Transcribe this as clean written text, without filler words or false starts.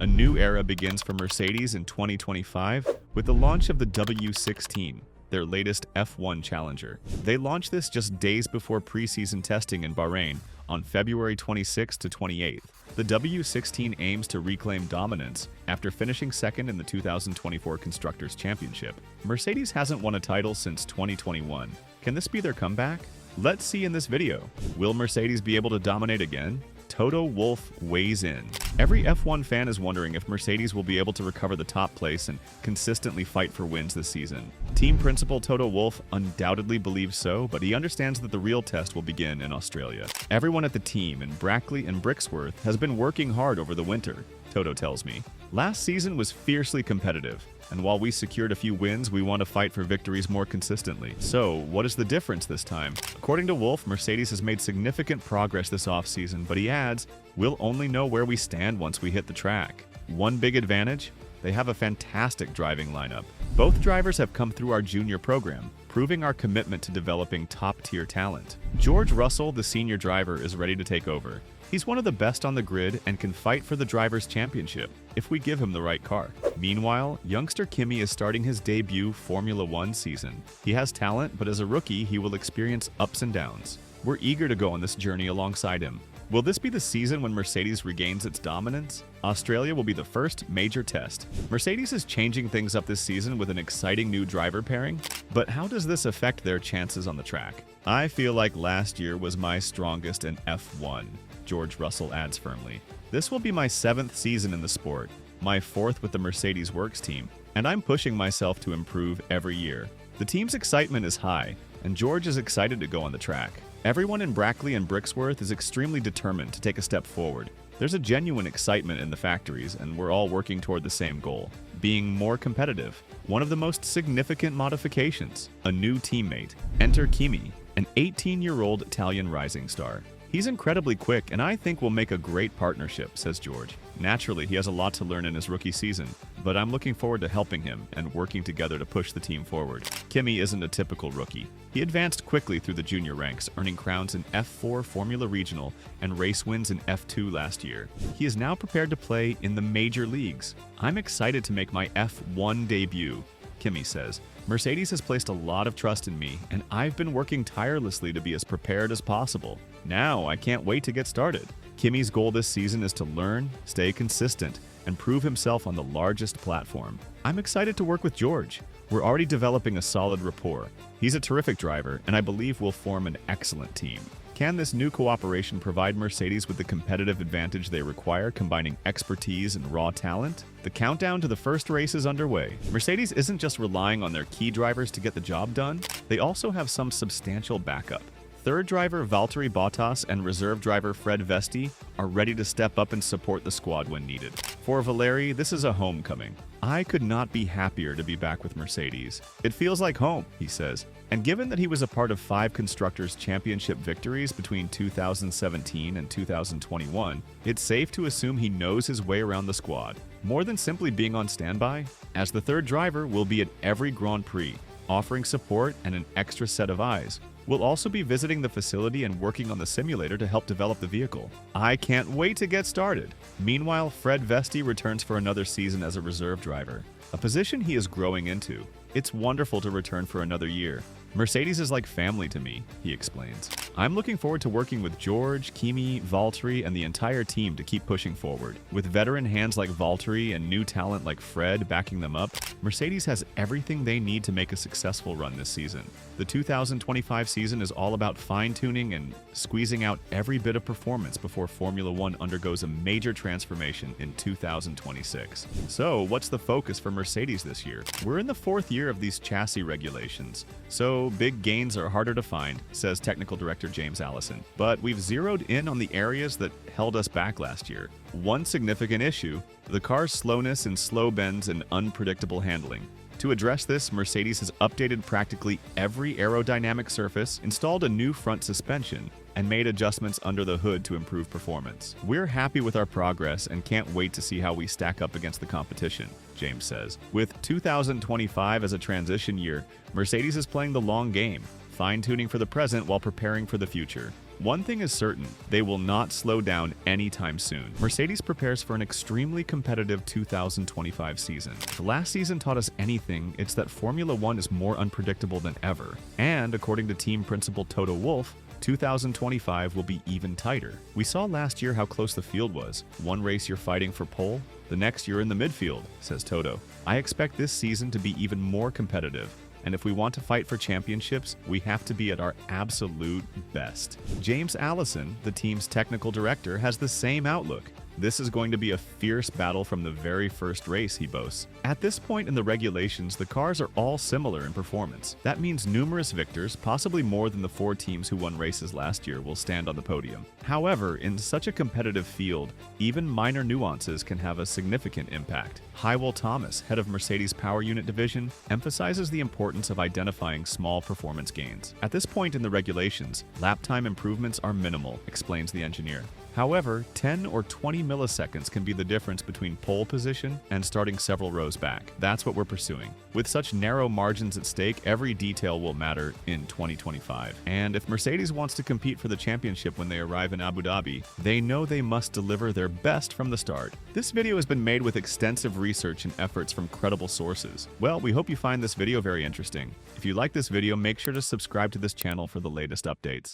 A new era begins for Mercedes in 2025 with the launch of the W16, their latest F1 challenger. They launched this just days before preseason testing in Bahrain on February 26 to 28th. The W16 aims to reclaim dominance after finishing second in the 2024 Constructors' Championship. Mercedes hasn't won a title since 2021. Can this be their comeback? Let's see in this video. Will Mercedes be able to dominate again? Toto Wolff weighs in. Every F1 fan is wondering if Mercedes will be able to recover the top place and consistently fight for wins this season. Team principal Toto Wolff undoubtedly believes so, but he understands that the real test will begin in Australia. Everyone at the team in Brackley and Brixworth has been working hard over the winter, Toto tells me. Last season was fiercely competitive, and while we secured a few wins, we want to fight for victories more consistently. So, what is the difference this time? According to Wolff, Mercedes has made significant progress this offseason, but he adds, we'll only know where we stand once we hit the track. One big advantage? They have a fantastic driving lineup. Both drivers have come through our junior program, proving our commitment to developing top-tier talent. George Russell, the senior driver, is ready to take over. He's one of the best on the grid and can fight for the Drivers' Championship if we give him the right car. Meanwhile, youngster Kimi is starting his debut Formula One season. He has talent, but as a rookie, he will experience ups and downs. We're eager to go on this journey alongside him. Will this be the season when Mercedes regains its dominance? Australia will be the first major test. Mercedes is changing things up this season with an exciting new driver pairing, but how does this affect their chances on the track? I feel like last year was my strongest in F1. George Russell adds firmly. This will be my 7th season in the sport, my 4th with the Mercedes Works team, and I'm pushing myself to improve every year. The team's excitement is high, and George is excited to go on the track. Everyone in Brackley and Brixworth is extremely determined to take a step forward. There's a genuine excitement in the factories, and we're all working toward the same goal, being more competitive. One of the most significant modifications, a new teammate. Enter Kimi, an 18-year-old Italian rising star. He's incredibly quick, and I think we'll make a great partnership, says George. Naturally, he has a lot to learn in his rookie season, but I'm looking forward to helping him and working together to push the team forward. Kimi isn't a typical rookie. He advanced quickly through the junior ranks, earning crowns in F4 Formula Regional and race wins in F2 last year. He is now prepared to play in the major leagues. I'm excited to make my F1 debut, Kimi says. Mercedes has placed a lot of trust in me, and I've been working tirelessly to be as prepared as possible. Now, I can't wait to get started. Kimi's goal this season is to learn, stay consistent, and prove himself on the largest platform. I'm excited to work with George. We're already developing a solid rapport. He's a terrific driver, and I believe we'll form an excellent team. Can this new cooperation provide Mercedes with the competitive advantage they require, combining expertise and raw talent? The countdown to the first race is underway. Mercedes isn't just relying on their key drivers to get the job done, they also have some substantial backup. Third driver Valtteri Bottas and reserve driver Fred Vesti are ready to step up and support the squad when needed. For Valeri, this is a homecoming. I could not be happier to be back with Mercedes. It feels like home, he says. And given that he was a part of 5 Constructors' Championship victories between 2017 and 2021, it's safe to assume he knows his way around the squad. More than simply being on standby, as the third driver will be at every Grand Prix, offering support and an extra set of eyes. We'll also be visiting the facility and working on the simulator to help develop the vehicle. I can't wait to get started. Meanwhile, Fred Vesti returns for another season as a reserve driver, a position he is growing into. It's wonderful to return for another year. Mercedes is like family to me, he explains. I'm looking forward to working with George, Kimi, Valtteri, and the entire team to keep pushing forward. With veteran hands like Valtteri and new talent like Fred backing them up, Mercedes has everything they need to make a successful run this season. The 2025 season is all about fine-tuning and squeezing out every bit of performance before Formula One undergoes a major transformation in 2026. So, what's the focus for Mercedes this year? We're in the 4th year of these chassis regulations, so big gains are harder to find, says Technical Director James Allison. But we've zeroed in on the areas that held us back last year. One significant issue, the car's slowness in slow bends and unpredictable handling. To address this, Mercedes has updated practically every aerodynamic surface, installed a new front suspension, and made adjustments under the hood to improve performance. We're happy with our progress and can't wait to see how we stack up against the competition, James says. With 2025 as a transition year, Mercedes is playing the long game, fine-tuning for the present while preparing for the future. One thing is certain, they will not slow down anytime soon. Mercedes prepares for an extremely competitive 2025 season. If the last season taught us anything, it's that Formula One is more unpredictable than ever. And according to team principal Toto Wolff, 2025 will be even tighter. We saw last year how close the field was. One race you're fighting for pole, the next you're in the midfield, says Toto. I expect this season to be even more competitive. And if we want to fight for championships, we have to be at our absolute best. James Allison, the team's technical director, has the same outlook. This is going to be a fierce battle from the very first race, he boasts. At this point in the regulations, the cars are all similar in performance. That means numerous victors, possibly more than the 4 teams who won races last year, will stand on the podium. However, in such a competitive field, even minor nuances can have a significant impact. Hywell Thomas, head of Mercedes Power Unit Division, emphasizes the importance of identifying small performance gains. At this point in the regulations, lap time improvements are minimal, explains the engineer. However, 10 or 20 milliseconds can be the difference between pole position and starting several rows back. That's what we're pursuing. With such narrow margins at stake, every detail will matter in 2025. And if Mercedes wants to compete for the championship when they arrive in Abu Dhabi, they know they must deliver their best from the start. This video has been made with extensive research and efforts from credible sources. Well, we hope you find this video very interesting. If you like this video, make sure to subscribe to this channel for the latest updates.